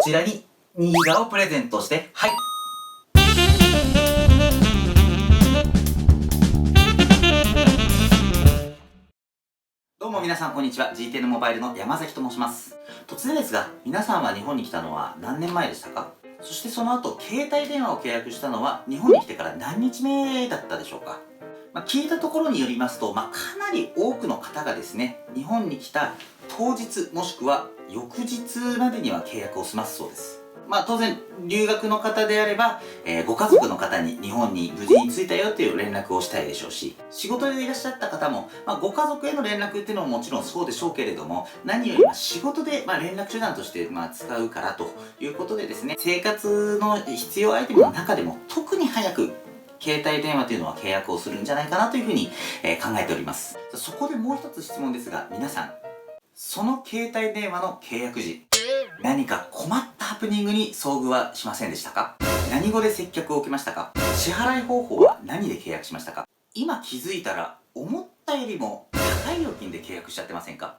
ちらにニーガをプレゼントして、はい。どうも皆さんこんにちは。GTN モバイルの山崎と申します。突然ですが、皆さんは日本に来たのは何年前でしたか？そしてその後、携帯電話を契約したのは日本に来てから何日目だったでしょうか？聞いたところによりますと、かなり多くの方がですね、日本に来た当日もしくは翌日までには契約を済ますそうです。当然、留学の方であれば、ご家族の方に日本に無事に着いたよという連絡をしたいでしょうし、仕事でいらっしゃった方も、ご家族への連絡っていうのももちろんそうでしょうけれども、何より仕事で、連絡手段として、使うからということでですね、生活の必要アイテムの中でも特に早く携帯電話というのは契約をするんじゃないかなというふうに、考えております。そこでもう一つ質問ですが、皆さん、その携帯電話の契約時、何か困ったハプニングに遭遇はしませんでしたか？何語で接客を受けましたか？支払い方法は何で契約しましたか？今気づいたら思ったよりも高い料金で契約しちゃってませんか？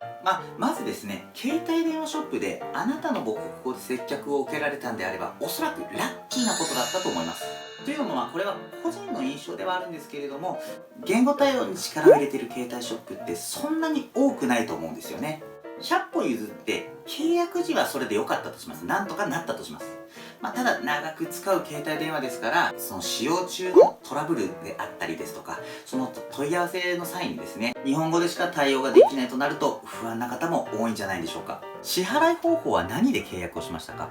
まずですね、携帯電話ショップであなたの母国語で接客を受けられたんであれば、おそらくラッキーなことだったと思います。というのもこれは個人の印象ではあるんですけれども、言語対応に力を入れている携帯ショップってそんなに多くないと思うんですよね。100歩譲って契約時はそれで良かったとします。なんとかなったとします。ただ長く使う携帯電話ですから、その使用中のトラブルであったりですとか、その問い合わせの際にですね、日本語でしか対応ができないとなると不安な方も多いんじゃないでしょうか。支払い方法は何で契約をしましたか？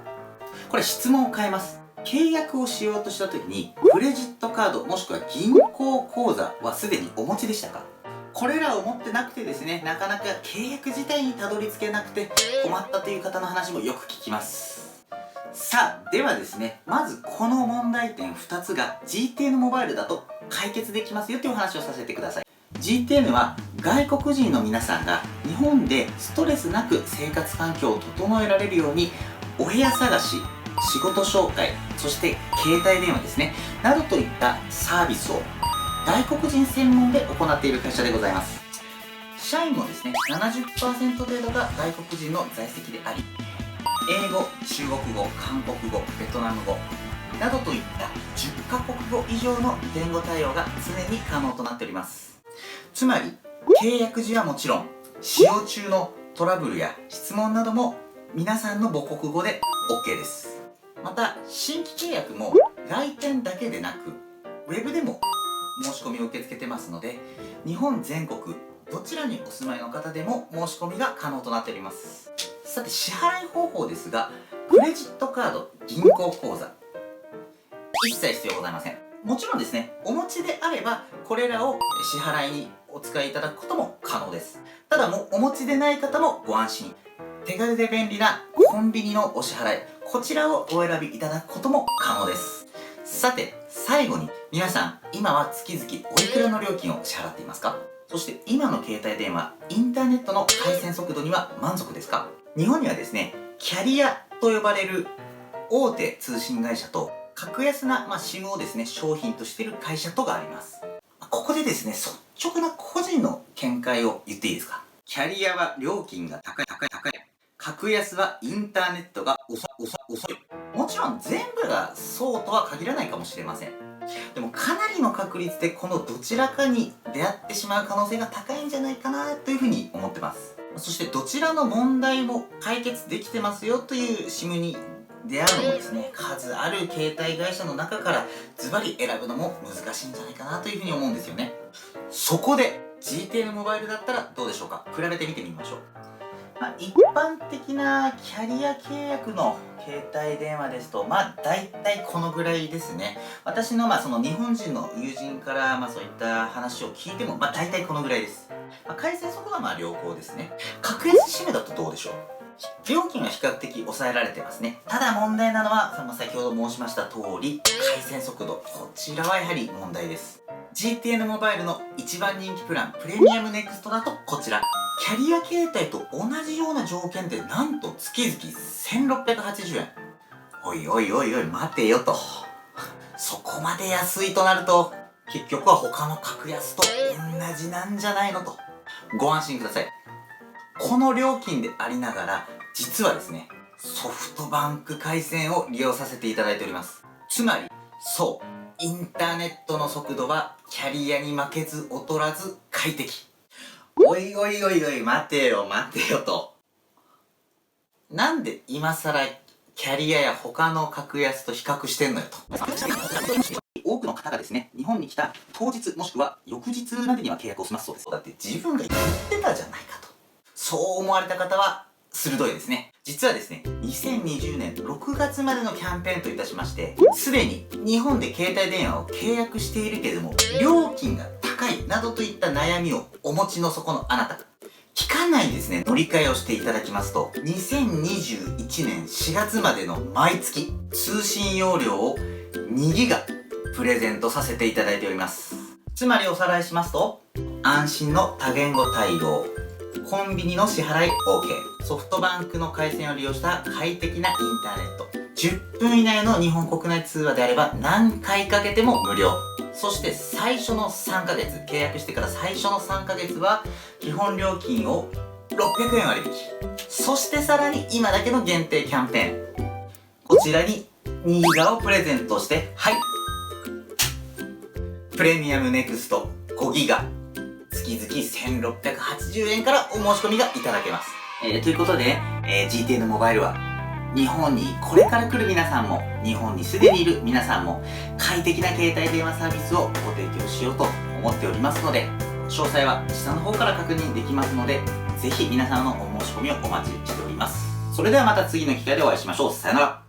これ質問を変えます。契約をしようとした時に、クレジットカードもしくは銀行口座はすでにお持ちでしたか？これらを持ってなくてですね、なかなか契約自体にたどり着けなくて困ったという方の話もよく聞きます。さあ、ではですね、まずこの問題点2つが GTN モバイルだと解決できますよというお話をさせてください。GTN は外国人の皆さんが日本でストレスなく生活環境を整えられるように、お部屋探し、仕事紹介、そして携帯電話ですね、などといったサービスを外国人専門で行っている会社でございます。社員もですね、70% 程度が外国人の在籍であり、英語、中国語、韓国語、ベトナム語などといった10カ国語以上の言語対応が常に可能となっております。つまり、契約時はもちろん、使用中のトラブルや質問なども皆さんの母国語で OK です。また、新規契約も来店だけでなく、ウェブでも申し込みを受け付けてますので、日本全国どちらにお住まいの方でも申し込みが可能となっております。さて、支払い方法ですが、クレジットカード、銀行口座、一切必要ございません。もちろんですね、お持ちであればこれらを支払いにお使いいただくことも可能です。ただお持ちでない方もご安心。手軽で便利なコンビニのお支払い、こちらをお選びいただくことも可能です。さて、最後に皆さん、今は月々おいくらの料金を支払っていますか？そして今の携帯電話、インターネットの回線速度には満足ですか？日本にはですね、キャリアと呼ばれる大手通信会社と、格安な、SIM をですね、商品としている会社とがあります。ここでですね、率直な個人の見解を言っていいですか？キャリアは料金が高い。格安はインターネットが遅い。もちろん全部がそうとは限らないかもしれません。でもかなりの確率でこのどちらかに出会ってしまう可能性が高いんじゃないかなというふうに思ってます。そしてどちらの問題も解決できてますよという SIM に出会うのもですね、数ある携帯会社の中からズバリ選ぶのも難しいんじゃないかなというふうに思うんですよね。そこで GTN モバイルだったらどうでしょうか？比べてみてみましょう。一般的なキャリア契約の携帯電話ですと、だいたいこのぐらいですね。私のその日本人の友人からそういった話を聞いても、だいたいこのぐらいです。回線速度は良好ですね。格安 SIM だとどうでしょう？料金は比較的抑えられてますね。ただ問題なのは、先ほど申しました通り、回線速度。こちらはやはり問題です。GTN モバイルの一番人気プラン、プレミアムネクストだとこちら。キャリア携帯と同じような条件でなんと月々1680円。おい待てよと。そこまで安いとなると、結局は他の格安と同じなんじゃないのと。ご安心ください。この料金でありながら、実はですね、ソフトバンク回線を利用させていただいております。つまり、そう、インターネットの速度はキャリアに負けず劣らず快適。おいおいおいおい、待てよと。なんで今更キャリアや他の格安と比較してんのよと。多くの方がですね、日本に来た当日もしくは翌日までには契約を済ますそうです。だって自分が言ってたじゃないかと。そう思われた方は鋭いですね。実はですね、2020年6月までのキャンペーンといたしまして、すでに日本で携帯電話を契約しているけれども、料金が高いなどといった悩みをお持ちのそこのあなた。期間内にですね、乗り換えをしていただきますと、2021年4月までの毎月、通信容量を2ギガプレゼントさせていただいております。つまりおさらいしますと、安心の多言語対応、コンビニの支払い OK、ソフトバンクの回線を利用した快適なインターネット、10分以内の日本国内通話であれば何回かけても無料。そして最初の3ヶ月、契約してから最初の3ヶ月は基本料金を600円割引。そしてさらに今だけの限定キャンペーン。こちらに2ギガをプレゼントして、はい。プレミアムネクスト5ギガ。月々1680円からお申し込みがいただけます。ということで、GTN モバイルは日本にこれから来る皆さんも、日本にすでにいる皆さんも快適な携帯電話サービスをご提供しようと思っておりますので、詳細は下の方から確認できますので、ぜひ皆さんのお申し込みをお待ちしております。それではまた次の機会でお会いしましょう。さよなら。